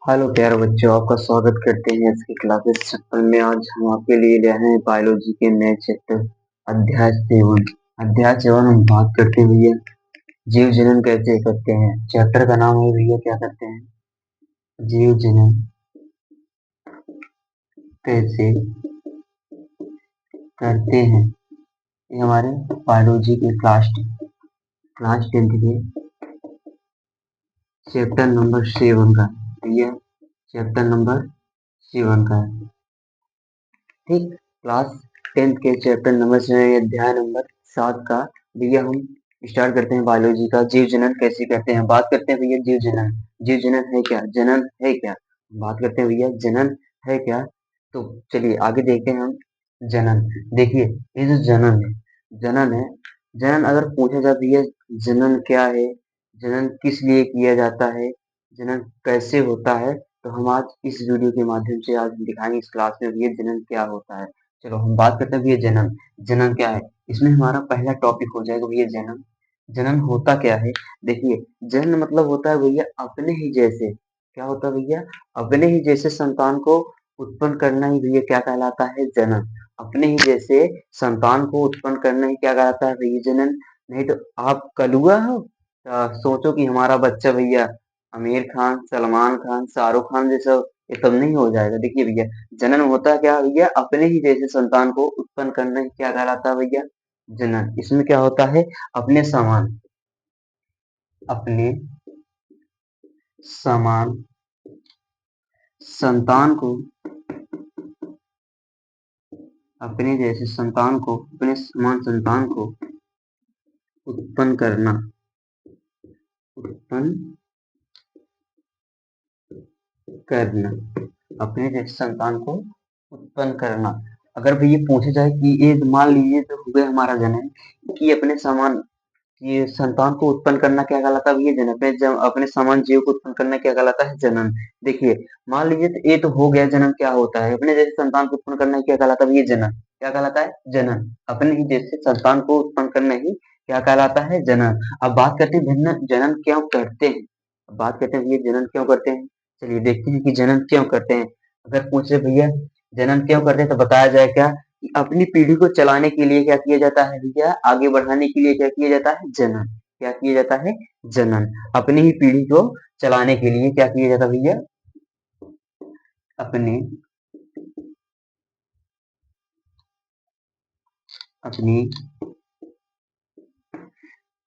Hello प्यारे बच्चों, आपका स्वागत करते हैं इसकी क्लासेस चैप्टर में। आज हम आपके लिए ले आए हैं बायोलॉजी के नए चैप्टर अध्याय 7। हम बात करते हैं भैया जीव जनन कैसे करते हैं। चैप्टर का नाम है भैया क्या करते हैं, जीव जनन कैसे करते हैं। ये हमारे बायोलॉजी के क्लास 10th के चैप्टर नंबर 7 का भैया, चैप्टर नंबर 7 का है। ठीक, क्लास 10th के चैप्टर नंबर से अध्याय नंबर 7 का भैया हम स्टार्ट करते हैं बायोलॉजी का। जीव जनन कैसे करते हैं, बात करते हैं भैया जीव जनन। जीव जनन है क्या, जनन है क्या, बात करते हैं भैया जनन है क्या। तो चलिए आगे देखते हैं हम जनन। देखिए ये जो जनन अगर पूछा जाए भैया जनन क्या है, जनन किस लिए किया जाता है, जनन कैसे होता है, तो हम आज इस वीडियो के माध्यम से आज दिखाएंगे इस क्लास में ये जनन क्या होता है। चलो हम बात करते हैं भैया जनन। जनन क्या है, इसमें हमारा पहला टॉपिक हो जाएगा भैया जनन। जनन होता क्या है, देखिए जन्म मतलब होता है भैया अपने ही जैसे, क्या होता है भैया, अपने ही जैसे संतान को उत्पन्न करना ही भैया क्या कहलाता है, जनन। अपने ही जैसे संतान को उत्पन्न करना ही क्या कहलाता है भैया, जनन। नहीं तो आप कलुआ हो, सोचो कि हमारा बच्चा भैया आमिर खान, सलमान खान, शाहरुख खान जैसा, ये सब नहीं हो जाएगा। देखिए भैया जनन होता क्या है भैया, अपने ही जैसे संतान को उत्पन्न करना ही क्या कहलाता है भैया, जनन। इसमें क्या होता है, अपने समान संतान को, अपने जैसे संतान को, अपने समान संतान को उत्पन्न करना, उत्पन्न करना, अपने जैसे संतान को उत्पन्न करना। अगर भैया पूछा जाए कि ये मान लीजिए तो हो गया हमारा जनन, कि अपने समान ये संतान को उत्पन्न करना क्या कहलाता है भैया, जनन। अपने समान जीव को उत्पन्न करना क्या कहलाता है, जनन। देखिए मान लीजिए तो ये तो हो गया जनन, क्या होता है अपने जैसे संतान को उत्पन्न करना क्या कहलाता है भैया, जनन। क्या कहलाता है, जनन। अपने ही जैसे संतान को उत्पन्न करना ही क्या कहलाता है, जनन। अब बात करते हैं जनन, जनन क्यों करते हैं। अब बात करते हैं भैया जनन क्यों करते हैं। चलिए देखते हैं कि जनन क्यों करते हैं। अगर पूछे भैया जनन क्यों करते हैं तो बताया जाए क्या, कि अपनी पीढ़ी को चलाने के लिए क्या किया जाता है भैया, आगे बढ़ाने के लिए क्या किया जाता है, जनन। क्या किया जाता है, जनन। अपनी ही पीढ़ी को चलाने के लिए क्या किया जाता है भैया, अपने अपनी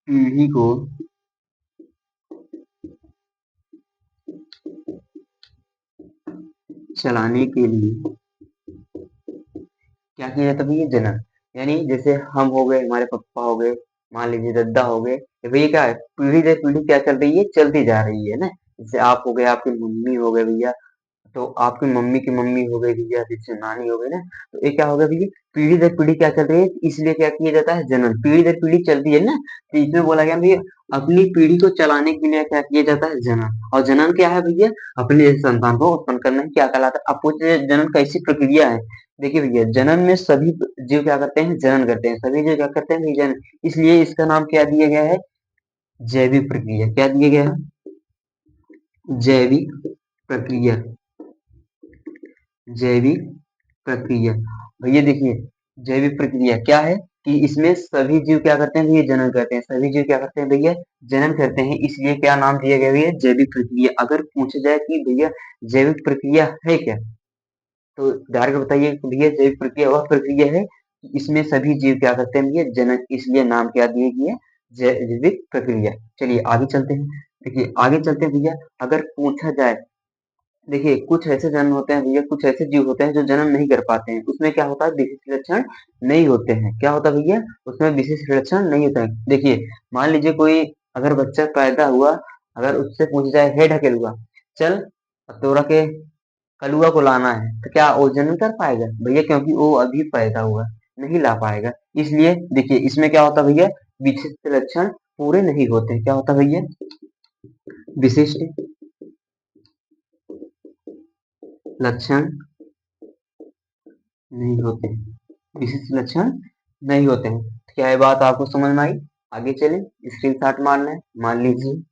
पीढ़ी को चलाने के लिए क्या किया जाता है भैया, जनन। यानी जैसे हम हो गए, हमारे पापा हो गए, मान लीजिए दादा हो गए, तो भैया क्या है, पीढ़ी दर पीढ़ी क्या चल रही है, चलती जा रही है ना। जैसे आप हो गए, आपकी मम्मी हो गए भैया, तो आपकी मम्मी की मम्मी हो गई भैया, जैसे नानी हो गई ना, तो ये क्या हो गया भैया, पीढ़ी दर पीढ़ी क्या चल रही है, इसलिए क्या किया जाता है, जनन। पीढ़ी दर पीढ़ी चलती है ना, तो इसमें बोला गया भैया अपनी पीढ़ी को चलाने के लिए क्या किया जाता है, जनन। और जनन क्या है भैया, अपने जैसे संतान को उत्पन्न करना ही क्या कहलाता है। अब पूछे जनन कैसी प्रक्रिया है। देखिए भैया जनन में सभी जीव क्या करते हैं, जनन करते हैं, सभी जीव क्या करते हैं भैया, जनन। इसलिए इसका नाम क्या दिया गया है, जैविक प्रक्रिया। क्या दिया गया है, जैविक प्रक्रिया, जैविक प्रक्रिया। भैया देखिए जैविक प्रक्रिया क्या है, कि इसमें सभी जीव क्या करते हैं भैया, जनन करते हैं। सभी जीव क्या करते हैं भैया, जनन करते हैं, इसलिए क्या नाम दिया गया भैया, जैविक प्रक्रिया। अगर पूछा जाए कि भैया जैविक प्रक्रिया है क्या, तो डायरेक्ट बताइए कि भैया जैविक प्रक्रिया वह प्रक्रिया है कि इसमें सभी जीव क्या करते हैं भैया, जनन। इसलिए नाम क्या दिए गए, जैविक प्रक्रिया। चलिए आगे चलते हैं। देखिए आगे चलते हैं भैया, अगर पूछा जाए, देखिए कुछ ऐसे जन्म होते हैं भैया, कुछ ऐसे जीव होते हैं जो जन्म नहीं कर पाते हैं, उसमें क्या होता है, विशिष्ट लक्षण नहीं होते हैं। क्या होता है भैया, उसमें विशिष्ट लक्षण नहीं होता है। देखिए मान लीजिए कोई अगर बच्चा पैदा हुआ, अगर उससे पूछा जाए हे ढकेलुआ चल, अब तोरा के कलुआ को लाना है, तो क्या वो जन्म कर पाएगा भैया, क्योंकि वो अभी पैदा हुआ, नहीं ला पाएगा। इसलिए देखिए इसमें क्या होता है भैया, विशिष्ट लक्षण पूरे नहीं होते हैं। क्या होता है भैया, विशिष्ट लक्षण नहीं होते हैं, विशिष्ट लक्षण नहीं होते हैं। तो क्या ये बात आपको समझ में आई। आगे चले, स्क्रीनशॉट मारना है, मान लीजिए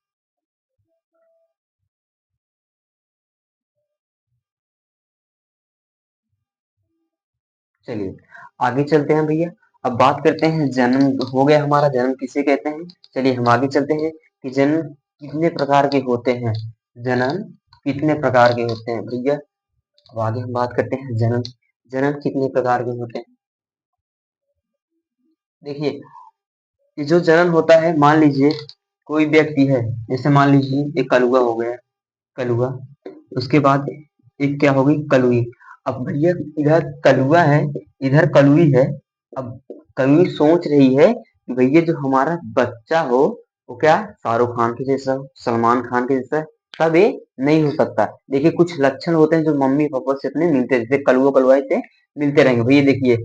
चलिए आगे चलते हैं भैया। अब बात करते हैं, जन्म हो गया हमारा, जन्म किसे कहते हैं। चलिए हम आगे चलते हैं कि जन्म कितने प्रकार के होते हैं। जन्म कितने प्रकार के होते हैं भैया। अब आगे हम बात करते हैं जन्म, जन्म कितने प्रकार के होते हैं। देखिए ये जो जन्म होता है, मान लीजिए कोई व्यक्ति है, जैसे मान लीजिए एक कलुआ हो गया, कलुआ, उसके बाद एक क्या होगी, कलुई। अब भैया इधर कलुआ है, इधर कलुई है। अब कलुई सोच रही है कि भैया जो हमारा बच्चा हो वो क्या शाहरुख खान के जैसा हो, सलमान खान के जैसा। तब ये नहीं हो सकता। देखिए कुछ लक्षण होते हैं जो मम्मी पापा से अपने मिलते, जैसे कलुआ कलुआई से मिलते रहेंगे भैया। देखिए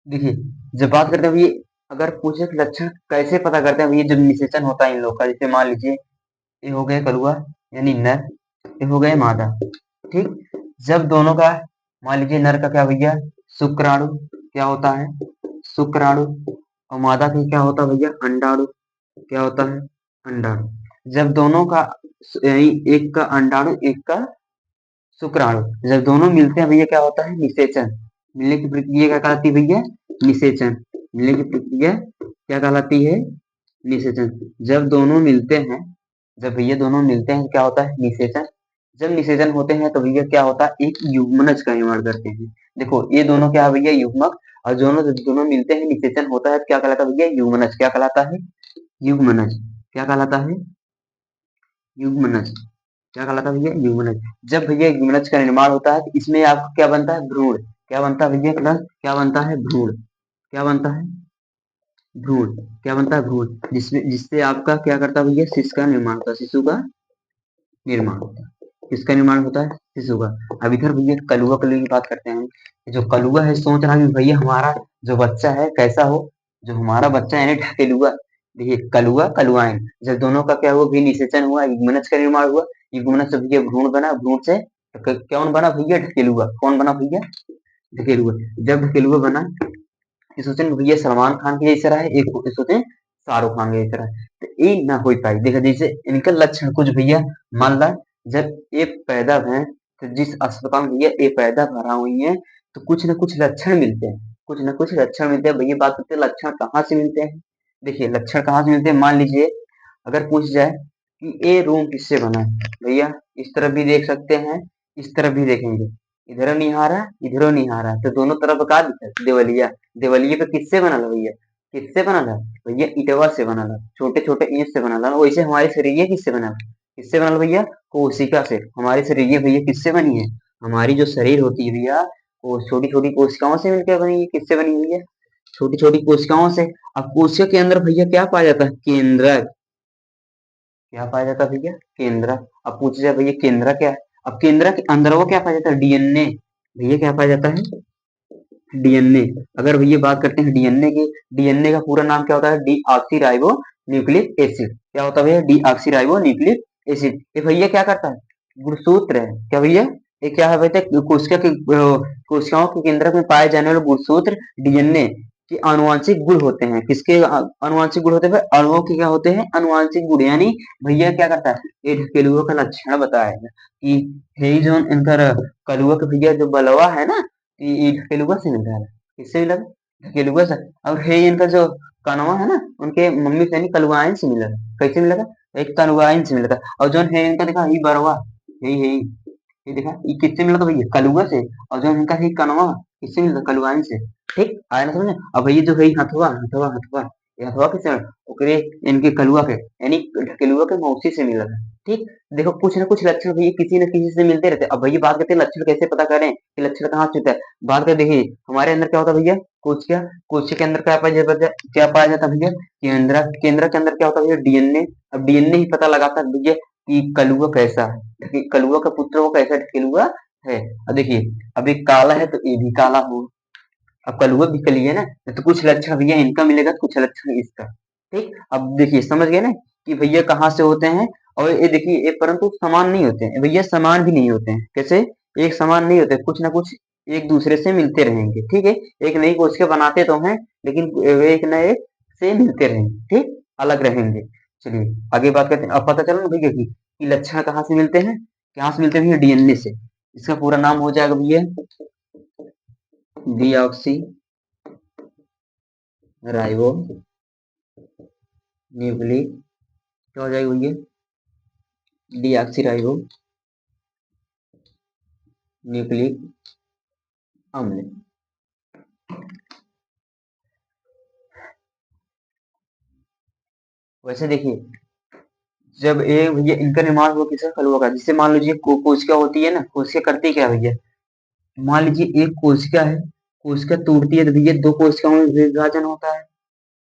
देखिए जब बात करते हैं भैया, अगर पूछे कि लक्षण कैसे पता करते हैं भैया, जब निषेचन होता है इन लोग का, जैसे मान लीजिए ये हो गया कलुआ यानी नर, ये हो गए मादा। ठीक, जब दोनों का, मान लीजिए नर का क्या भैया, शुक्राणु क्या होता है, शुक्राणु, और मादा की क्या होता है भैया, अंडाणु। क्या होता है, अंडाणु। जब दोनों का यानी एक का अंडाणु एक का शुक्राणु, जब दोनों मिलते हैं भैया क्या होता है, निषेचन। मिलने की प्रक्रिया क्या कहलाती है भैया, निषेचन। मिलने की प्रक्रिया क्या कहलाती है, निषेचन। जब दोनों मिलते हैं, जब भैया दोनों मिलते हैं क्या होता है, निषेचन। जब निषेचन होते हैं तो भैया क्या होता है, एक युग्मनज का निर्माण करते हैं। देखो ये दोनों क्या है भैया, युग्मक। और दोनों जब दोनों मिलते हैं निषेचन होता है तो क्या कहलाता है भैया, युग्मनज। क्या कहलाता है, युग्मनज। क्या कहलाता है, युग्मनज। क्या कहलाता है भैया, युग्मनज। जब भैया युग्मनज का निर्माण होता है तो इसमें आपको क्या बनता है, भ्रूण। क्या बनता है भैया, क्लास क्या बनता है, भ्रूण। क्या बनता है, भ्रूण। क्या बनता है, भ्रूण। जिसमें जिससे आपका क्या करता है भैया, शिशु का निर्माण होता है, शिशु का निर्माण होता है। किसका निर्माण होता है, शिशु का। अब इधर भैया कलुआ कलुई की बात करते हैं हम। जो कलुआ है सोच रहा है कि भैया हमारा जो बच्चा है कैसा हो, जो हमारा बच्चा है यानी ढकेलुआ। देखिए कलुआ कलुआइन, जब दोनों का क्या हुआ भी, निषेचन हुआ, युग्मनज का निर्माण हुआ। युग्मनज से भैया भ्रूण बना, भ्रूण से कौन बना भैया, ढकेलुआ। कौन बना भैया, ढकेलुआ। जब ढकेलुआ बना, ये सोचे भैया सलमान खान के जैसा रहा है, एक सोचे शाहरुख खान के जैसा रहा है, तो ये ना हो पाई। देखो जैसे इनका लक्षण कुछ भैया, मान ला जब ये पैदा है, तो जिस अस्पताल में भैया ये पैदा भरा हुई है, तो कुछ ना कुछ लक्षण मिलते हैं, कुछ ना कुछ लक्षण मिलते हैं। भैया बात करते हैं लक्षण कहाँ से मिलते हैं। देखिए लक्षण कहाँ से मिलते हैं, मान लीजिए अगर पूछ जाए कि ये रूम किससे बना है, भैया इस तरफ भी देख सकते हैं, इस तरफ भी देखेंगे, इधर नहीं आ रहा इधरों नहीं आ रहा, तो दोनों तरफ का दिखता है, देवलिया। देवलिए पे किससे बना ला भैया, किससे बना ला भैया, इटवा से बना ला, छोटे छोटे ईंट से बना ला। वैसे हमारे शरीर किससे बना ला, किससे बना ला भैया, कोशिका से। हमारी शरीर भैया किससे बनी है, हमारी जो शरीर होती है भैया वो छोटी छोटी कोशिकाओं से मिलकर बनी है। किससे बनी है भैया, छोटी छोटी कोशिकाओं से। अब कोशिका के अंदर भैया क्या पाया जाता है, केंद्रक। क्या पाया जाता है भैया, केंद्रक। अब पूछ जाए भैया केंद्रक क्या है, अब केंद्रक के अंदर वो क्या पाया जाता है, डीएनए। भैया क्या पाया जाता है, डीएनए। अगर भैया बात करते हैं डीएनए की, डीएनए का पूरा नाम क्या होता है, डीऑक्सी राइबो न्यूक्लिक एसिड। क्या होता है भैया, डीऑक्सी राइबो न्यूक्लिक एसिड। ये भैया क्या करता है, गुणसूत्र है। क्या भैया, ये क्या है भैया, कोशिका के कोशिकाओं के केंद्रक में पाए जाने वाले गुणसूत्र डीएनए के आनुवांशिक गुण होते हैं। किसके आनुवांशिक गुण होते हैं, अणुओं के क्या होते हैं, आनुवांशिक गुण। यानी भैया क्या करता है, ये ढकेलुआ का लक्षण बताएगा कि हे जो इनका कलुआ के भैया जो बलवा है ना, ये ढकेलुआ से मिल रहा है। किससे मिला, ढकेलुआ से। और हे इनका जो कनवा है ना, उनके मम्मी से यानी कलुआइन से मिला था। कैसे मिला था, एक कलुआइन से मिला था। और जो है इनका देखा ये बरवा, यही ये देखा ये किससे मिला था भैया, कलुआ से। और जो इनका है कनवा, किससे मिला था, कलुआइन से। ठीक आया ना समझ। अब ये जो है हथुआ हथुआ हथुआ, ये हथुआ किससे मिला? ओकरे इनके कलुआ के यानी ढकेलुआ के मौसी से मिला था। ठीक, देखो कुछ ना कुछ लक्षण भैया किसी न किसी से मिलते रहते हैं। अब भैया बात करते हैं लक्षण कैसे पता करें कि लक्षण कहाँ से होता है। बात करें देखिए हमारे अंदर क्या होता है भैया, कोशिका, कोशिका के अंदर क्या पाया जाता है भैया, केंद्र, केंद्र के अंदर क्या होता है भैया, डीएनए। अब डीएनए ही पता लगाता है भैया कि कलुआ कैसा है, कलुआ का पुत्र वो कैसा ढकेलुआ है। अब देखिए अब एक काला है तो ये भी काला हो। अब कलुआ भी कली है ना, तो कुछ लक्षण भैया इनका मिलेगा तो कुछ लक्षण इसका। ठीक, अब देखिए समझ गए ना कि भैया कहाँ से होते हैं। और ये देखिए ये परंतु समान नहीं होते हैं भैया, समान भी नहीं होते हैं। कैसे, एक समान नहीं होते, कुछ ना कुछ एक दूसरे से मिलते रहेंगे। ठीक है, एक नई कोशिका बनाते तो हैं लेकिन वे एक न एक से मिलते रहेंगे। ठीक, अलग रहेंगे। चलिए आगे बात करते हैं। अब पता चला ना भैया कि लक्षण कहाँ से मिलते हैं, कहाँ से मिलते हैं भैया, डीएनए से। इसका पूरा नाम हो जाएगा भैया डीऑक्सी राइबो न्यूक्लिक क्या हो जाएगा भैया, डीऑक्सी राइबो न्यूक्लिक अम्ल। वैसे देखिए, जब ये भैया इनका निर्माण हुआ किसका फल होगा, जिससे मान लीजिए कोशिका होती है ना, कोशिका करती क्या है भैया, मान लीजिए एक कोशिका है, कोशिका टूटती है तो भैया दो कोशिकाओं में विभाजन होता है।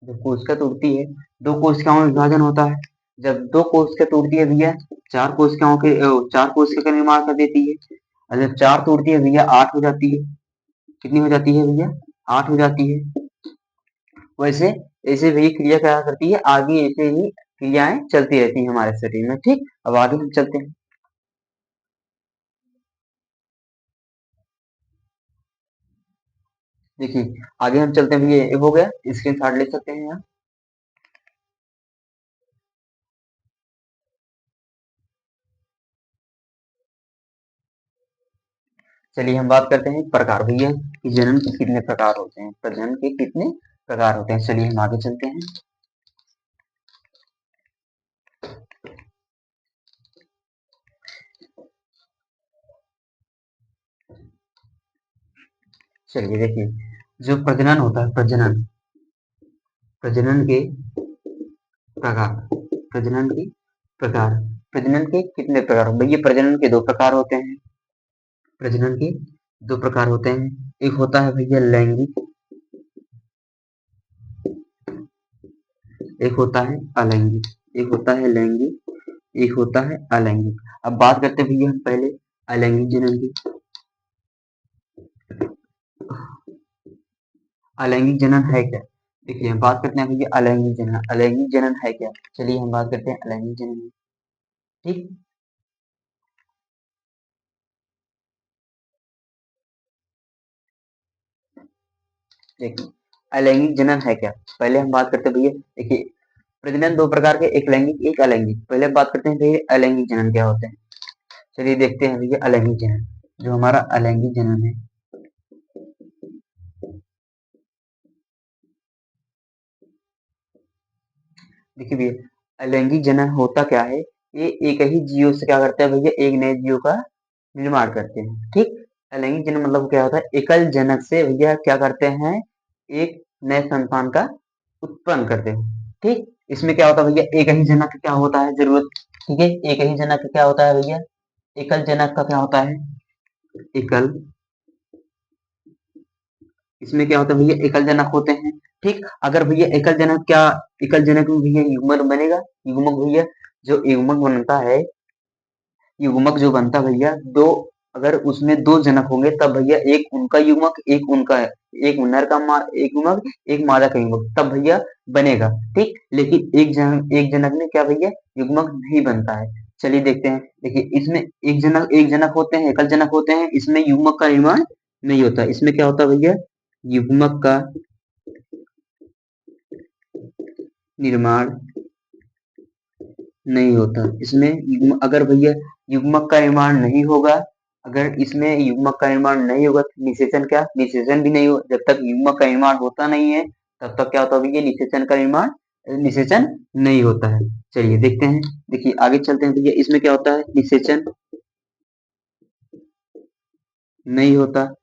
जब कोशिका टूटती है, दो कोशिकाओं में विभाजन होता है। जब दो कोशिका टूटती है भैया, चार कोशिका का निर्माण कर देती है। और जब चार टूटती है भैया, आठ हो जाती है। कितनी हो जाती है भैया, आठ हो जाती है। वैसे ऐसे भैया क्रिया क्या करती है, आगे ऐसे ही क्रियाएं चलती रहती हैं हमारे शरीर में। ठीक, अब आगे हम चलते हैं। देखिए आगे हम चलते हैं भैया, ये हो गया, स्क्रीन शॉट ले सकते हैं यहाँ। चलिए हम बात करते हैं प्रकार भैया, कि जन्म के कितने प्रकार होते हैं, प्रजनन के कितने प्रकार होते हैं। चलिए हम आगे चलते हैं। चलिए देखिए, जो प्रजनन होता है, प्रजनन प्रजनन के प्रकार, प्रजनन के प्रकार, प्रजनन के कितने प्रकार भैया, प्रजनन के दो प्रकार होते हैं। प्रजनन के दो प्रकार होते हैं, एक होता है भैया लैंगिक, एक होता है अलैंगिक। एक होता है लैंगिक, एक होता है अलैंगिक। अब बात करते हैं भैया हम पहले अलैंगिक जनन की। अलैंगिक जनन है क्या, देखिए हम बात करते हैं भैया अलैंगिक जनन, अलैंगिक जनन है क्या। चलिए हम बात करते हैं अलैंगिक जनन की। ठीक, देखिए अलैंगिक जनन है क्या, पहले हम बात करते हैं भैया। देखिए प्रजनन दो प्रकार के, एक लैंगिक एक अलैंगिक। पहले बात करते हैं भैया अलैंगिक जनन क्या होते हैं। चलिए देखते हैं भैया अलैंगिक जनन, जो हमारा अलैंगिक जनन है। देखिए भैया अलैंगिक जनन होता क्या है, ये एक ही जीव से क्या करते हैं भैया, एक नए जीव का निर्माण करते हैं। ठीक, अलैंगिक जनन मतलब क्या होता है, एकल जनक से भैया क्या करते हैं, एक नए संतान का उत्पन्न करते हैं। ठीक, इसमें क्या होता है भैया, एक ही जनक क्या होता है जरूरत। ठीक है, एक ही जनक क्या होता है भैया, एकल जनक का क्या होता है, एकल, इसमें क्या होता है भैया, एकल जनक होते हैं। ठीक, अगर भैया एकल जनक क्या, एकल जनक में भैया युग्मक बनेगा, युग्मक भैया, जो युग्मक बनता है, युग्मक जो बनता है भैया, दो, अगर उसमें दो जनक होंगे तब भैया एक उनका युग्मक, एक उनका, एक नर का एक युग्मक, एक मादा का युग्मक, तब भैया बनेगा। ठीक, लेकिन एक जनक में क्या भैया, युग्मक नहीं बनता है। चलिए देखते हैं, देखिए इसमें एक जनक होते हैं, एकल जनक होते हैं, इसमें युग्मक का निर्माण नहीं होता। इसमें क्या होता है भैया, युग्मक का निर्माण नहीं होता। इसमें अगर भैया युग्मक का निर्माण नहीं होगा, अगर इसमें युग्मक का निर्माण नहीं होगा तो निषेचन क्या, निषेचन भी नहीं हो। जब तक युग्मक का निर्माण होता नहीं है तब तक क्या होता है भैया, निषेचन का निर्माण, निषेचन नहीं होता है। चलिए देखते हैं, देखिए आगे चलते हैं भैया, इसमें क्या होता है, निषेचन नहीं होता,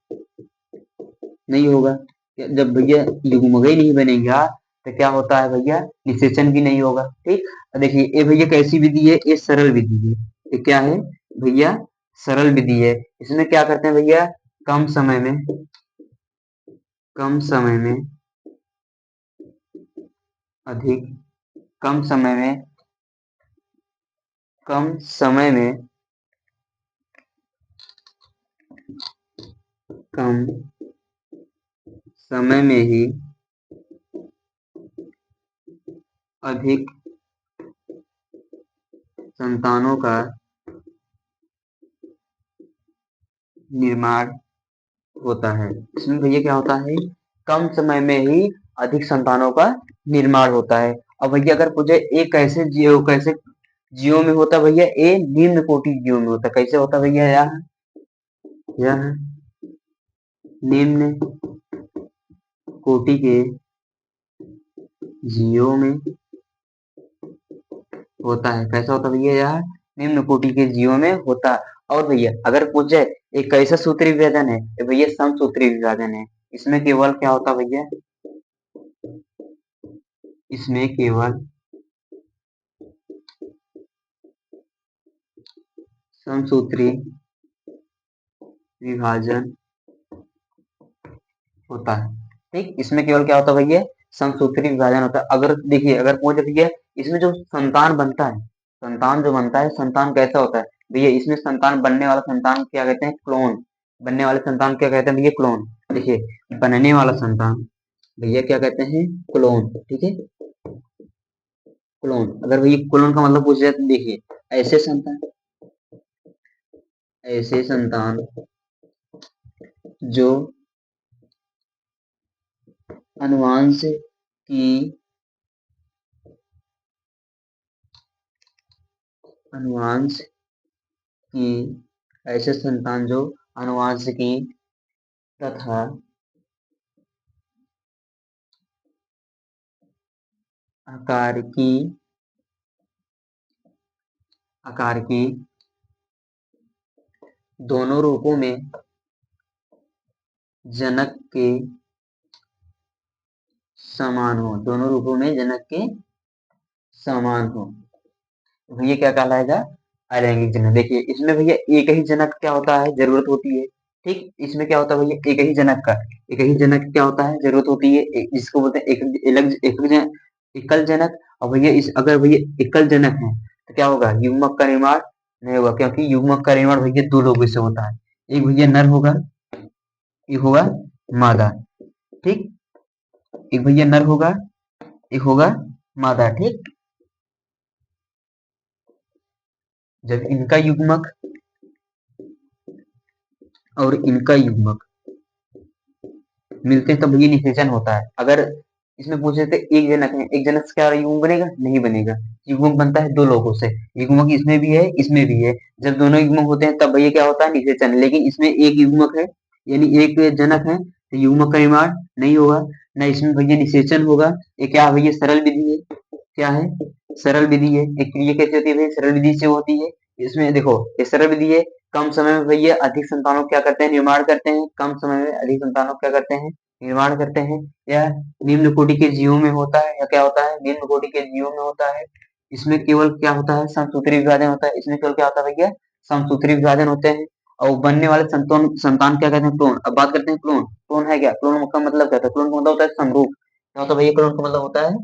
नहीं होगा। जब भैया युग्मक ही नहीं बनेगा तो क्या होता है भैया, निषेचन भी नहीं होगा। ठीक, देखिए ये भैया कैसी विधि है, ये सरल विधि है। ये क्या है भैया, सरल विधि है। इसमें क्या करते हैं भैया, कम समय में, कम समय में अधिक, कम समय में, कम समय में, कम समय में ही अधिक संतानों का निर्माण होता है। इसमें भैया क्या होता है, कम समय में ही अधिक संतानों का निर्माण होता है। अब भैया अगर पूछे एक कैसे जीव, कैसे जीवों में होता है भैया, ये निम्न कोटि जीवों में होता है। कैसे होता है भैया, यह निम्न कोटि के जीवों में होता है। कैसा होता है भैया? यह निम्न कोटि के जीवों में होता है। और भैया अगर पूछ जाए एक कैसा सूत्री विभाजन है, तो भैया समसूत्री विभाजन है। इसमें केवल क्या होता है भैया? इसमें केवल समसूत्री विभाजन होता है। ठीक, इसमें केवल क्या होता है भैया? समसूत्री विभाजन होता है। अगर देखिए अगर पूछ भैया इसमें जो संतान बनता है, संतान जो बनता है, संतान कैसा होता है भैया? इसमें संतान बनने वाला संतान क्या कहते हैं? क्लोन। बनने वाले संतान क्या कहते हैं भैया? क्लोन। देखिए बनने वाला संतान भैया क्या कहते हैं? क्लोन। ठीक है, क्लोन। अगर भैया क्लोन का मतलब पूछ जाए तो देखिए ऐसे संतान, ऐसे संतान जो अनुवांश की अनुवांश की ऐसे संतान जो अनुवांशिकी तथा आकार की दोनों रूपों में जनक के समान हो, दोनों रूपों में जनक के समान हो, भैया क्या कहलाएगा? अलैंगिक जनक। देखिए इसमें भैया एक ही जनक क्या होता है? जरूरत होती है। ठीक, इसमें क्या होता है भैया? एक ही जनक का, एक ही जनक क्या होता है? जरूरत होती है। जिसको बोलते हैं एकल जनक। और भैया इस अगर भैया एकल जनक है तो क्या होगा? युग्मक का निर्माण नहीं होगा, क्योंकि युग्मक का निर्माण भैया दो लोगों से होता है। एक भैया नर होगा, एक होगा मादा। ठीक, एक भैया नर होगा, एक होगा मादा। ठीक, जब इनका युग्मक और इनका युग्मक मिलते हैं तब ये निषेचन होता है। अगर इसमें पूछे थे एक जनक है, एक जनक से क्या युग्मक बनेगा? नहीं बनेगा। युग्मक बनता है दो लोगों से। युग्मक इसमें भी है, इसमें भी है। जब दोनों युग्मक होते हैं तब ये क्या होता है? निषेचन। लेकिन इसमें एक युग्मक है, यानी एक जनक है, तो युग्मक का निर्माण नहीं होगा, न इसमें भैया निषेचन होगा। ये क्या भैया? सरल विधि है। क्या है? सरल विधि है। एक क्रिया कैसे होती है भैया? सरल विधि से होती है। इसमें देखो ये सरल विधि है। कम समय में भैया अधिक संतानों क्या करते हैं? निर्माण करते हैं। कम समय में अधिक संतानों क्या करते हैं? निर्माण करते हैं। यह निम्न कोटि के जीवों में होता है, या क्या होता है? निम्न कोटि के जीवों में होता है। इसमें केवल क्या होता है? समसूत्री विभाजन होता है। इसमें केवल क्या होता है भैया? समसूत्री विभाजन होते हैं। और बनने वाले संतान संतान क्या कहते हैं? क्लोन। अब बात करते हैं क्लोन। क्लोन है क्या? क्लोन का मतलब क्या होता है? क्लोन का मतलब होता है समरूप। क्या होता है भैया? क्लोन का मतलब होता है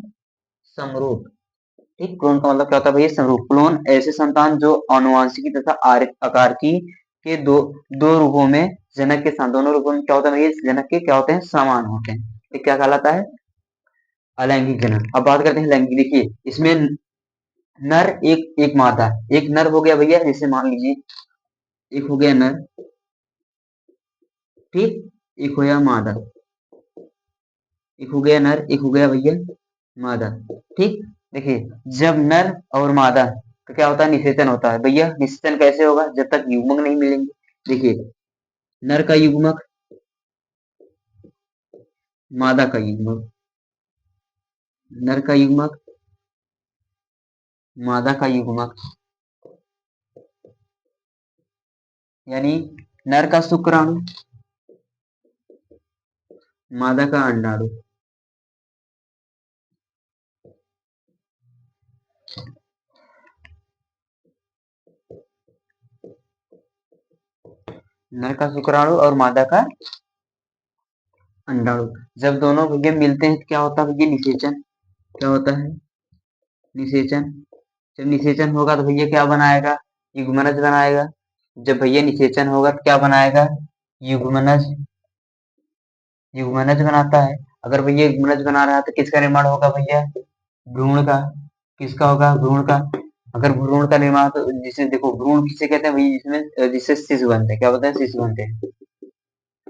समरूप। ठीक, क्लोन का मतलब क्या होता है भैया? समरूप। क्लोन ऐसे संतान जो आनुवंशिकी तथा आकार की के दो रूपों में जनक के साथ, दोनों रूपों में क्या होता है भैया? जनक के क्या होते हैं? समान होते हैं। ये क्या कहलाता है? अलैंगिक जनक। अब बात करते हैं लैंगिक। देखिए इसमें नर एक एक मादा। एक नर हो गया भैया, जैसे मान लीजिए एक हो गया नर। ठीक, एक हो गया मादा। एक हो गया नर, एक हो गया भैया मादा। ठीक, देखिए जब नर और मादा तो क्या होता है? निषेचन होता है। भैया निषेचन कैसे होगा? जब तक युग्मक नहीं मिलेंगे। देखिए नर का युग्मक, मादा का युग्मक, नर का युग्मक, मादा का युग्मक, यानी नर का शुक्राणु, मादा का अंडाणु। नर का शुक्राणु और मादा का अंडाणु जब दोनों भैया मिलते हैं तो क्या होता है भैया? निषेचन। क्या होता है? निषेचन। जब निषेचन होगा तो भैया क्या बनाएगा? युग्मनज बनाएगा। जब भैया निषेचन होगा तो क्या बनाएगा? युग्मनज। युग्मनज बनाता है। अगर भैया युग्मनज बना रहा है तो किसका निर्माण होगा भैया? भ्रूण का। किसका होगा? भ्रूण का। अगर भ्रूण का निर्माण तो जिसे देखो भ्रूण किसे कहते हैं भैया? जिसमें जिससे शिशु बनते हैं। क्या बोलते हैं? शिशु बनते हैं।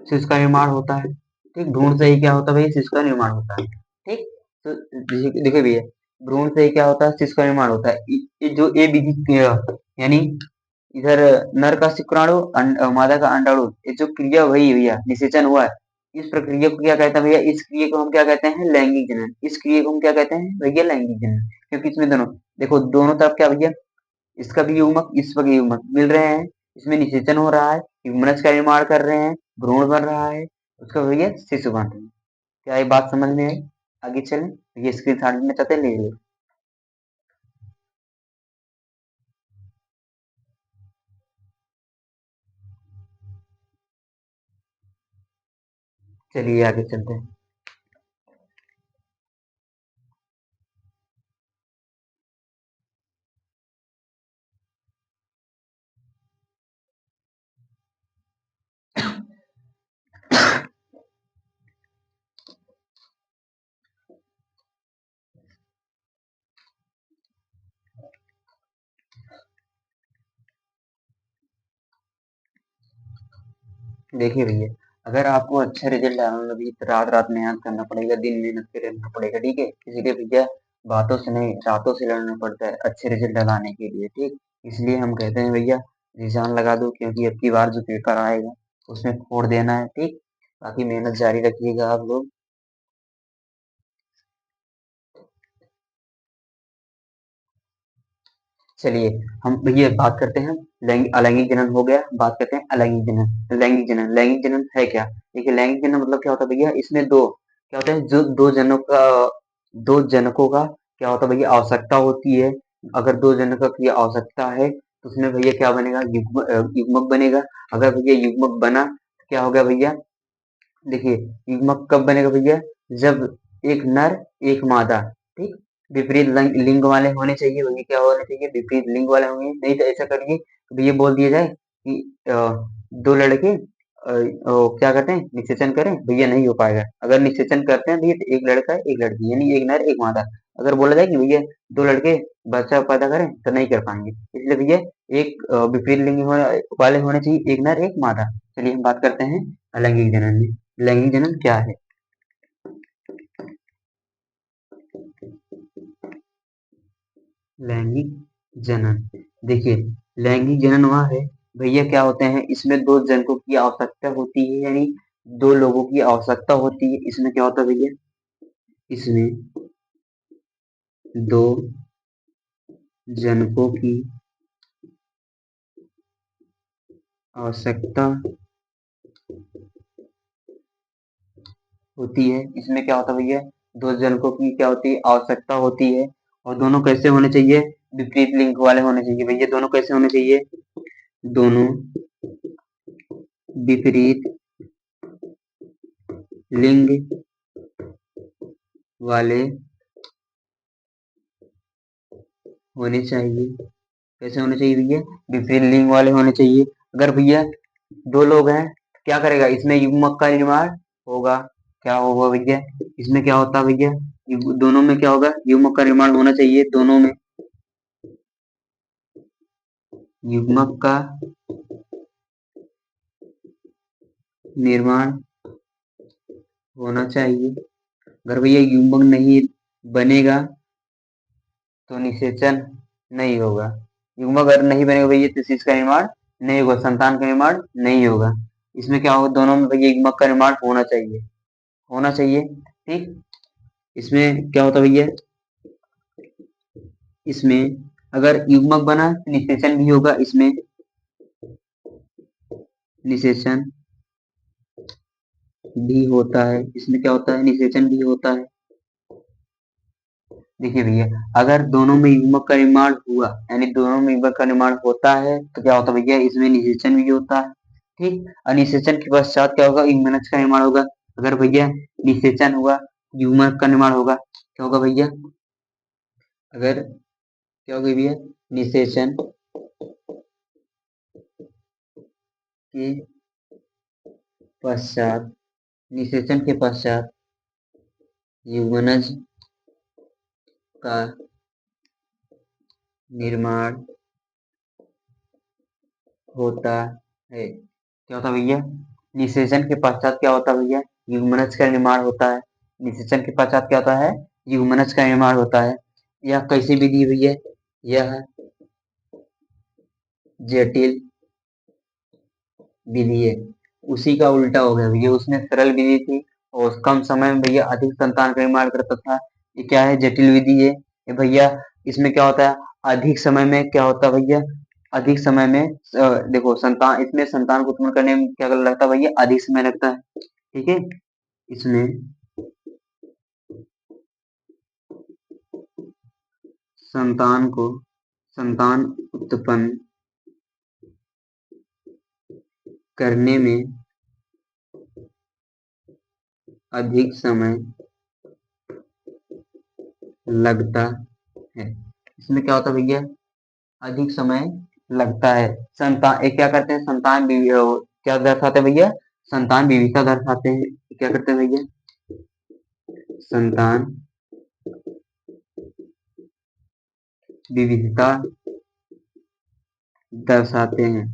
शिशु का निर्माण होता है। ठीक, भ्रूण से ही क्या होता है भैया? शिशु का निर्माण होता है। ठीक, तो देखिए भैया भ्रूण से ही क्या होता है? शिशु का निर्माण होता है। ये जो ए विधि यानी इधर नर का शुक्राणु मादा का अंडाणु, ये जो क्रिया हुई भैया निषेचन हुआ है, इस प्रक्रिया को क्या कहते हैं भैया, इस क्रिया को हम क्या कहते हैं, लैंगिक जनन। इस क्रिया को हम क्या कहते हैं भैया, लैंगिक जनन। क्योंकि इसमें दोनों, देखो दोनों तरफ क्या भैया, इसका भी युग्मक इसका भी युग्मक मिल रहे हैं, इसमें निषेचन हो रहा है, युग्मनज का निर्माण कर रहे हैं, भ्रूण बन रहा है, उसका भैया शिशु बन रहा है। क्या ये बात समझ में आई? आगे चलें, ये स्क्रीन शॉट में चाहते ले लो। चलिए आगे चलते हैं। देखिए भैया, अगर आपको अच्छा रिजल्ट लाना भी रात रात मेहनत करना पड़ेगा, दिन मेहनत के रहना पड़ेगा, ठीक है। इसीलिए भैया बातों से नहीं, रातों से लड़ना पड़ता है अच्छे रिजल्ट लाने के लिए, ठीक। इसलिए हम कहते हैं भैया जी जान लगा दो, क्योंकि अब की बार जो पेपर आएगा उसमें फोड़ देना है, ठीक। बाकी मेहनत जारी रखिएगा आप लोग। चलिए हम भैया बात करते हैं, अलैंगिक जनन हो गया, बात करते हैं अलैंगिक जनन। लैंगिक जनन, लैंगिक जनन है क्या? देखिए लैंगिक जनन मतलब क्या होता है भैया, इसमें दो क्या होता है, जो दो जनकों का क्या होता है भैया, आवश्यकता होती है। अगर दो जनकों की आवश्यकता है तो उसमें भैया क्या बनेगा, युग्मक बनेगा। अगर भैया युग्मक बना तो क्या होगा भैया, देखिए युग्मक कब बनेगा भैया, जब एक नर एक मादा, ठीक, विपरीत लिंग वाले होने चाहिए भैया, क्या होने चाहिए, विपरीत लिंग वाले होंगे। नहीं तो ऐसा करिए तो भैया बोल दिया जाए कि दो लड़के क्या करते हैं, निषेचन करें, भैया नहीं हो पाएगा। अगर निषेचन करते हैं भैया तो एक लड़का एक लड़की, यानी एक नर एक मादा। अगर बोला जाए कि भैया दो लड़के बच्चा पैदा करें तो नहीं कर पाएंगे, इसलिए भैया एक विपरीत लिंग वाले होने चाहिए, एक नर एक मादा। चलिए हम बात करते हैं अलैंगिक जनन में। लैंगिक जनन क्या है? लैंगिक जनन, देखिए लैंगिक जनन वह है भैया, क्या होते हैं, इसमें दो जनकों की आवश्यकता होती है, यानी दो लोगों की आवश्यकता होती है। इसमें क्या होता है भैया, इसमें दो जनकों की आवश्यकता होती है। इसमें क्या होता है भैया, दो जनकों की क्या होती है, आवश्यकता होती है। और दोनों कैसे होने चाहिए, विपरीत लिंग वाले होने चाहिए भैया। दोनों कैसे होने चाहिए, दोनों विपरीत लिंग वाले होने चाहिए। कैसे होने चाहिए भैया, विपरीत लिंग वाले होने चाहिए। अगर भैया दो लोग हैं तो क्या करेगा, इसमें युग्मक का निर्माण होगा। क्या होगा भैया, इसमें क्या होता है भैया, दोनों में क्या होगा, युग्मक का निर्माण होना चाहिए। दोनों में युग्मक का निर्माण होना चाहिए। अगर भैया युग्मक नहीं बनेगा तो निषेचन नहीं होगा। युग्मक अगर नहीं बनेगा भैया तो इसका निर्माण नहीं होगा, संतान का निर्माण नहीं होगा। इसमें क्या होगा, दोनों में भैया युग्मक का निर्माण होना चाहिए, होना चाहिए, ठीक। इसमें क्या होता है भैया, इसमें अगर युग्मक बना तो निषेचन भी होगा। इसमें निषेचन भी होता है, इसमें क्या होता है, निषेचन भी होता है। देखिए भैया, अगर दोनों में युग्मक का निर्माण हुआ, यानी दोनों में युग्मक का निर्माण होता है तो क्या होता है भैया, इसमें निषेचन भी होता है, ठीक। और निषेचन के पश्चात क्या होगा, युग्मनज का निर्माण होगा। अगर भैया निषेचन हुआ, युग्मक का निर्माण होगा, क्या होगा भैया, अगर क्या होगा भैया, निषेचन के पश्चात, निषेचन के पश्चात युग्मनज का निर्माण होता है। क्या होता है भैया, निषेचन के पश्चात क्या होता है भैया, युग्मनज का निर्माण होता है। निषेचन के पश्चात क्या होता है, युग्मनज का निर्माण होता है। यह कैसे विधि भैया, यह जटिल विधि है। उसी का उल्टा हो गया भैया, उसमें सरल विधि थी और कम समय में भैया अधिक संतान का निर्माण करता था। ये क्या है? जटिल विधि है। ये भैया इसमें क्या होता है? अधिक समय में क्या होता है भैया? अधिक समय में देखो संतान, इसमें संतान को उत्पन्न करने में क्या लगता है भैया? अधिक समय लगता है। ठीक है, इसमें संतान को संतान उत्पन्न करने में अधिक समय लगता है। इसमें क्या होता है भैया? अधिक समय लगता है। संतान एक क्या करते हैं? क्या दर्शाते हैं भैया? संतान विविधता दर्शाते हैं। क्या करते हैं भैया? संतान विविधता दर्शाते हैं।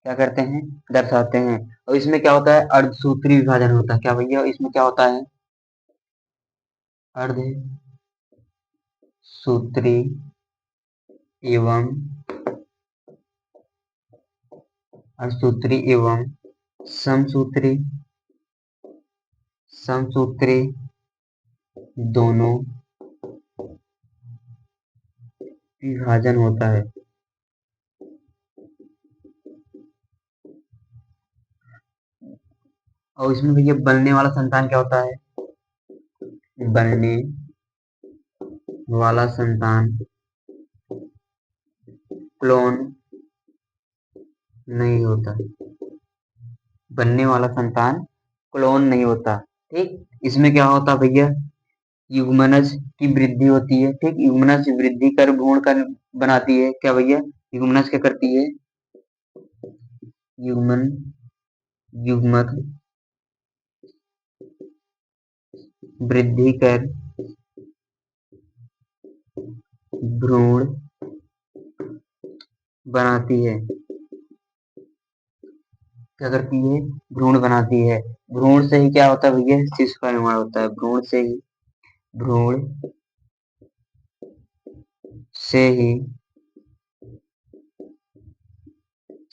क्या करते हैं? दर्शाते हैं। और इसमें क्या होता है? अर्धसूत्री विभाजन होता है। क्या भैया इसमें क्या होता है? अर्ध सूत्री एवं अर्धसूत्री एवं समसूत्री समसूत्री दोनों विभाजन होता है। और इसमें भैया बनने वाला संतान क्या होता है? बनने वाला संतान क्लोन नहीं होता। बनने वाला संतान क्लोन नहीं होता। ठीक, इसमें क्या होता भैया? युग्मनज की वृद्धि होती है। ठीक, युग्मनज वृद्धि कर भ्रूण का बनाती है। क्या भैया? युग्मनज क्या करती है? युग्मन युग्मक वृद्धि कर भ्रूण बनाती है। क्या करती है? भ्रूण बनाती है। भ्रूण से ही क्या होता है भैया? शिशु का निर्माण होता है। भ्रूण से ही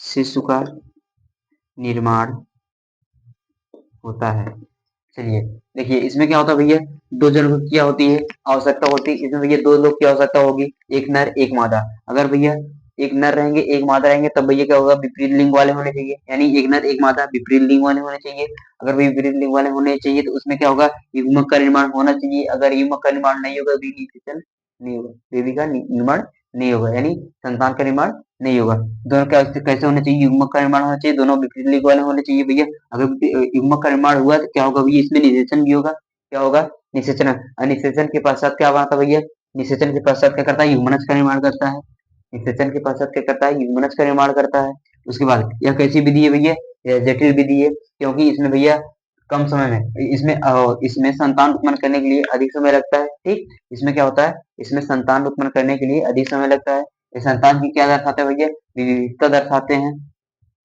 शिशु का निर्माण होता है। चलिए देखिए, इसमें क्या होता है भैया? दो जनों की क्या होती है? आवश्यकता होती है। इसमें भैया दो लोग की आवश्यकता होगी, एक नर एक मादा। अगर भैया एक नर रहेंगे एक मादा रहेंगे तब भैया क्या होगा? विपरीत लिंग वाले होने चाहिए, यानी एक नर एक मादा विपरीत लिंग वाले होने चाहिए। अगर भैया विपरीत लिंग वाले होने चाहिए तो उसमें क्या होगा? युग्मक का निर्माण होना चाहिए। अगर युग्मक का निर्माण नहीं होगा, बेबी नहीं होगा, बेबी का निर्माण नहीं होगा, यानी संतान का निर्माण नहीं होगा। दोनों क्या कैसे होने चाहिए? युग्मक का निर्माण होना चाहिए, दोनों विपरीत लिंग वाले होने चाहिए भैया। अगर युग्मक का निर्माण हुआ तो क्या होगा भैया? इसमें निषेचन भी होगा। क्या होगा? निषेचन। और निषेचन के पश्चात क्या बनता है भैया? निषेचन के पश्चात क्या करता है? युग्मनज का निर्माण करता है। निषेचन के पश्चात क्या करता है? युग्मनज का निर्माण करता है। उसके बाद यह कैसी विधि है भैया? यह जटिल विधि है, क्योंकि इसमें भैया कम समय में इसमें संतान उत्पन्न करने के लिए अधिक समय लगता है। ठीक, इसमें क्या होता है? इसमें संतान उत्पन्न करने के लिए अधिक समय लगता है। ये संतान की क्या दर्शाते हैं भैया? विविधता दर्शाते हैं।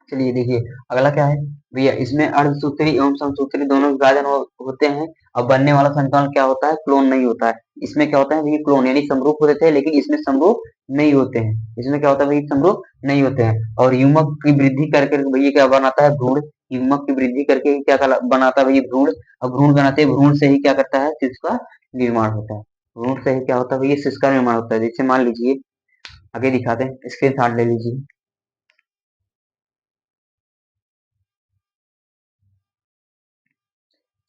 चलिए देखिए, अगला क्या है भैया? इसमें अर्धसूत्री एवं समसूत्री दोनों विभाजन होते हैं। और बनने वाला संतान क्या होता है? क्लोन नहीं होता है। इसमें क्या होता है भैया? क्लोन यानी समरूप होते थे, लेकिन इसमें समरूप नहीं होते हैं। इसमें क्या होता है भैया? समरूप नहीं होते हैं। और युग्मक की वृद्धि करके भैया क्या बनाता है? भ्रूण। युग्मक की वृद्धि करके क्या बनाता है भैया? भ्रूण। और भ्रूण बनाते हैं, भ्रूण से ही क्या करता है? शिशु का निर्माण होता है। भ्रूण से ही क्या होता है भैया? शिशु का निर्माण होता है। जैसे मान लीजिए, आगे दिखाते हैं, स्क्रीन शॉट ले लीजिए।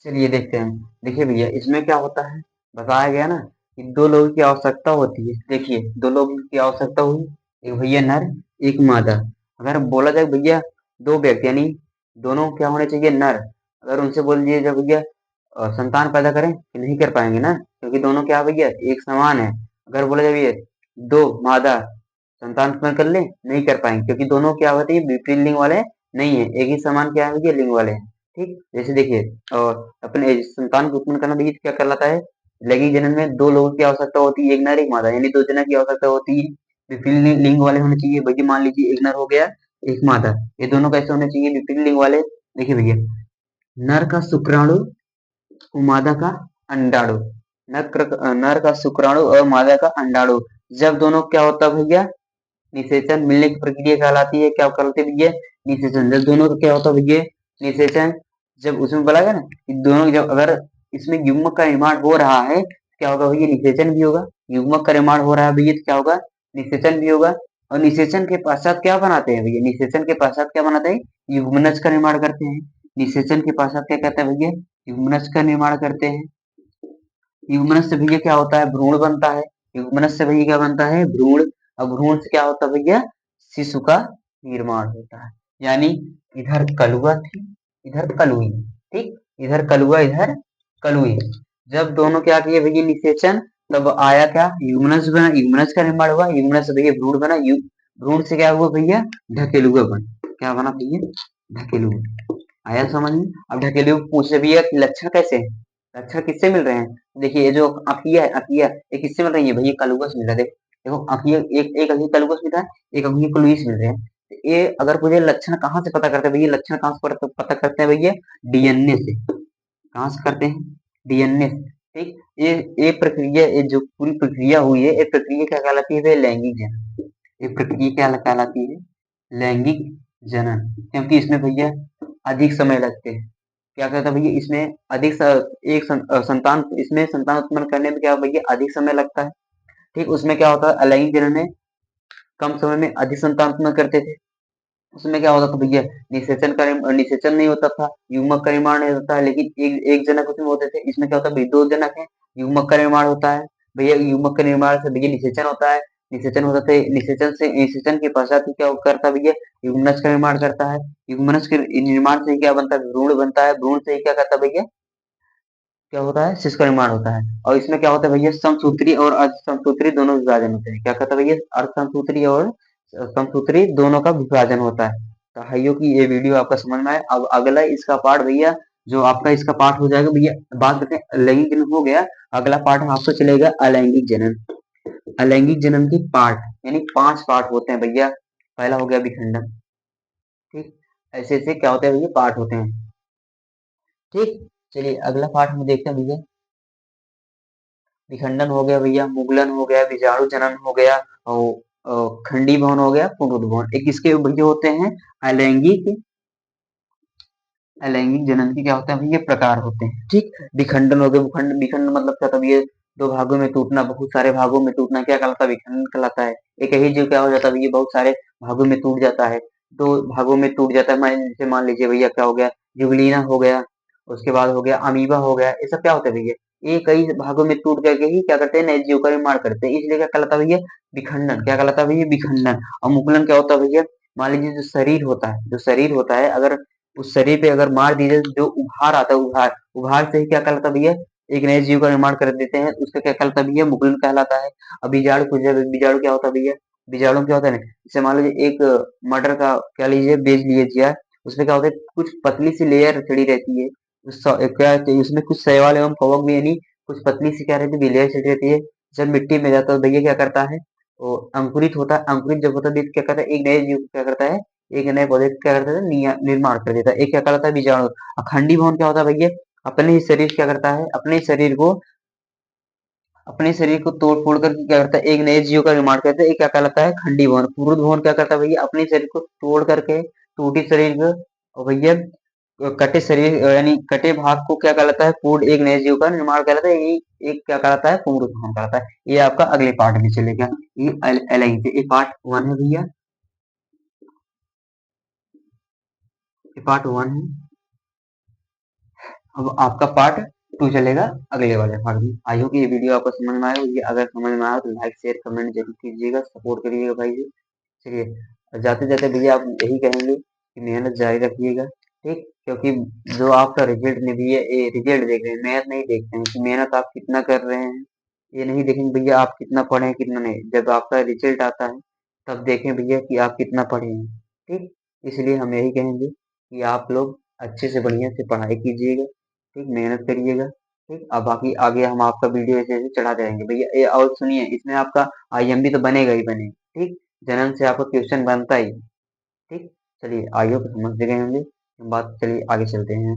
चलिए देखते हैं। देखिए भैया, इसमें क्या होता है? बताया गया ना कि दो लोगों की आवश्यकता होती है। देखिए, दो लोगों की आवश्यकता हुई, एक भैया नर एक मादा। अगर बोला जाए भैया दो व्यक्ति, यानी दोनों क्या होने चाहिए? नर। अगर उनसे बोल दिया जाए भैया संतान पैदा करें, तो नहीं कर पाएंगे ना, क्योंकि दोनों क्या भैया? एक समान है। अगर बोला जाए भैया दो मादा संतान उत्पन्न कर ले, नहीं कर पाएंगे, क्योंकि दोनों क्या होते हैं? विपरीत लिंग वाले नहीं है, एक ही समान क्या है भैया? लिंग वाले हैं। ठीक, जैसे देखिए, और अपने संतान को उत्पन्न करना भी क्या कहलाता है? लैंगिक जनन में दो लोगों की आवश्यकता होती है, एक नर एक मादा, यानी दो जना की आवश्यकता होती है। विपरीत लिंग वाले होने चाहिए भैया। मान लीजिए एक नर हो गया एक मादा, ये दोनों कैसे होने चाहिए? विपरीत लिंग वाले। देखिए भैया, नर का शुक्राणु और मादा का अंडाणु। नर का शुक्राणु और मादा का अंडाणु, जब दोनों क्या होता है भैया, निषेचन मिलने की प्रक्रिया कहलाती है, क्या कहलाती है भैया, निषेचन। जब दोनों का क्या होता है भैया, निषेचन। जब उसमें बोला गया ना कि दोनों, जब अगर इसमें युग्मक का निर्माण हो रहा है, क्या होगा भैया, निषेचन भी होगा। युग्मक का निर्माण हो रहा है भैया, तो क्या होगा, निषेचन भी होगा। और निषेचन के पश्चात क्या बनाते हैं भैया, निषेचन के पश्चात क्या बनाते हैं, युग्मनज का निर्माण करते हैं। निषेचन के पश्चात क्या कहते हैं भैया, युग्मनज का निर्माण करते हैं। युग्मनज से भैया क्या होता है, भ्रूण बनता है। युग्मनज से भैया क्या बनता है, भ्रूण। और भ्रूण से क्या होता है भैया, शिशु का निर्माण होता है। यानी इधर कलुआ थी, इधर कलुई, ठीक, इधर कलुआ, इधर कलुई। जब दोनों क्या किए भैया, निषेचन, तब आया क्या, युग्मनज बना। युग्मनज का निर्माण हुआ, युग्मनज से भैया भ्रूण बना। भ्रूण से क्या हुआ भैया, ढकेलुआ बना। क्या बना भैया, ढकेलुआ। आया समझ में। अब ढकेलुआ पूछे भैया कि लक्षण कैसे हैं, लक्षण किससे मिल रहे हैं। देखिए ये जो अकिया है, अकिया ये किससे मिल रही है भैया, कलुगस मिल रहा है। देखो अकिया, एक एक अभी कलुगस मिल रहा है, एक अभी क्लुइस मिल रहे हैं। तो ये अगर मुझे लक्षण कहाँ से पता करते हैं भैया, लक्षण कहाँ से पता करते हैं भैया, डीएनए से। कहाँ से करते हैं, डीएनए से। ठीक, ये प्रक्रिया, ये जो पूरी प्रक्रिया हुई है, ये प्रक्रिया क्या कहलाती है भैया, लैंगिक जनन। ये प्रक्रिया क्या कहलाती है, लैंगिक जनन। क्योंकि इसमें भैया अधिक समय लगते हैं। क्या कहता है भैया, इसमें अधिक संतान, इसमें संतान उत्पन्न करने में क्या भैया, अधिक समय लगता है। ठीक, उसमें क्या होता है, अलैंगिक जनन में कम समय में अधिक संतान उत्पन्न करते थे। उसमें क्या होता था भैया, निषेचन नहीं होता था, युग्मक का निर्माण नहीं होता था, लेकिन एक जनक उसमें होते थे। इसमें क्या होता है, दो जनक है, युग्मक का निर्माण होता है। भैया युग्मक के निर्माण से भैया निषेचन होता है। निषेचन होता थे, निषेचन के पश्चात क्या करता है भैया, युग्मनज का निर्माण करता है। युग्मनज के निर्माण से क्या बनता है, भ्रूण बनता है। भ्रूण से क्या करता है भैया, क्या होता है, शिशु का निर्माण होता है। और इसमें क्या होता है भैया, समसूत्री और अर्धसमसूत्री दोनों विभाजन होते हैं। क्या कहता है भैया, अर्धसमसूत्री और समसूत्री दोनों का विभाजन होता है। तो भाइयों की ये वीडियो आपका समझ में आए। अब अगला इसका पार्ट भैया, जो आपका इसका पार्ट हो जाएगा भैया, बात करते हैं लैंगिक जनन हो गया। अगला पार्ट आपको चलेगा अलैंगिक जनन। अलैंगिक जनन की पार्ट, यानी 5 पार्ट होते हैं भैया। पहला हो गया विखंडन। ठीक, ऐसे ऐसे क्या होते हैं भैया, पार्ट होते हैं। ठीक, चलिए अगला पार्ट हम देखते हैं भैया। विखंडन हो गया भैया, मुगलन हो गया, बीजाणु जनन हो गया, और खंडी भवन हो गया, पुनरुद्भवन। एक इसके भैया होते हैं अलैंगिक, अलैंगिक जनन के क्या होते हैं भैया, प्रकार होते हैं। ठीक, विखंडन हो गया, विखंडन मतलब क्या था भैया, दो भागों में टूटना, बहुत सारे भागों में टूटना, क्या कहलाता है, विखंडन कहलाता है। एक ही जीव क्या हो जाता है भैया, बहुत सारे भागों में टूट जाता है। दो भागों में टूट जाता है, जैसे मान लीजिए भैया क्या हो गया, जुगलीना हो गया, उसके बाद हो गया अमीबा हो गया। ये सब क्या होता है भैया, ये कई भागों में टूट करके ही क्या करते हैं, नए जीव का निर्माण करते हैं। इसलिए क्या कहलाता है भैया, विखंडन। क्या कहलाता है भैया, विखंडन। और मुकुलन क्या होता है भैया, मान लीजिए जो शरीर होता है, जो शरीर होता है, अगर उस शरीर पे अगर मार दीजिए, जो उभार आता है, उभार, उभार से ही क्या कहलाता है भैया, एक नए जीव का निर्माण कर देते हैं। उसका क्या कहलाता है भैया, मुकुलन कहलाता है। अब बीजाणु को, बीजाणु क्या होता है भैया, बीजाणु क्या होता है ना, जैसे मान लीजिए एक मटर का क्या लीजिए, बेच लीजिए, उसमें क्या होता है, कुछ पतली सी लेयर चढ़ी रहती है। क्या उसमें कुछ शैवाल एवं कवक भी, यानी कुछ पतली सी क्या रहती है, लेयर चढ़ी रहती है। जब मिट्टी में जाता है भैया क्या करता है, वो अंकुरित होता है। अंकुरित जब होता है तो क्या करता है, एक नए जीव को क्या करता है, एक नए पौधे का क्या करता है, निर्माण कर देता है। एक क्या कहलाता है, बीजाणु। अखंडी भवन क्या होता है भैया, अपने ही शरीर क्या करता है, अपने शरीर को तोड़ फोड़ कर क्या करता है, एक नए जीव का निर्माण करता है। एक क्या कहलाता है, खंडी भवन। पुरुष भवन क्या करता है भैया, अपने शरीर को तोड़ करके, टूटी शरीर को, और भैया कटे शरीर, यानी कटे भाग को क्या कहलाता है, पूर्ण एक नए जीव का निर्माण कहलाता है। यही एक क्या कहलाता है, पुनरुत्थान भवन कहलाता है। ये आपका अगले पार्ट में चलेगा। ये ये पार्ट 1 है भैया, ये पार्ट 1 है। अब आपका पार्ट 2 चलेगा अगले वाले पार्ट में। आई होप ये वीडियो आपको समझ में आया होगी। अगर समझ में आया तो लाइक शेयर कमेंट जरूर कीजिएगा, सपोर्ट करिएगा भाई जी। चलिए जाते जाते भैया आप यही कहेंगे कि मेहनत जारी रखिएगा। ठीक, क्योंकि जो आपका रिजल्ट नहीं भैया, ये रिजल्ट देख रहे हैं, मेहनत नहीं देखते हैं कि मेहनत आप कितना कर रहे हैं। ये नहीं देखेंगे भैया आप कितना पढ़े हैं कितना नहीं। जब आपका रिजल्ट आता है तब देखें भैया कि आप कितना पढ़े हैं। ठीक, इसलिए हम यही कहेंगे कि आप लोग अच्छे से बढ़िया से पढ़ाई कीजिएगा। ठीक, मेहनत करिएगा। ठीक, अब बाकी आगे हम आपका वीडियो ऐसे ऐसे चढ़ाते रहेंगे भैया। ये और सुनिए, इसमें आपका आईएमपी तो बनेगा ही बनेगा। ठीक, जनन से आपका क्वेश्चन बनता ही। ठीक, चलिए आइए समझ गए होंगे बात। चलिए आगे चलते हैं।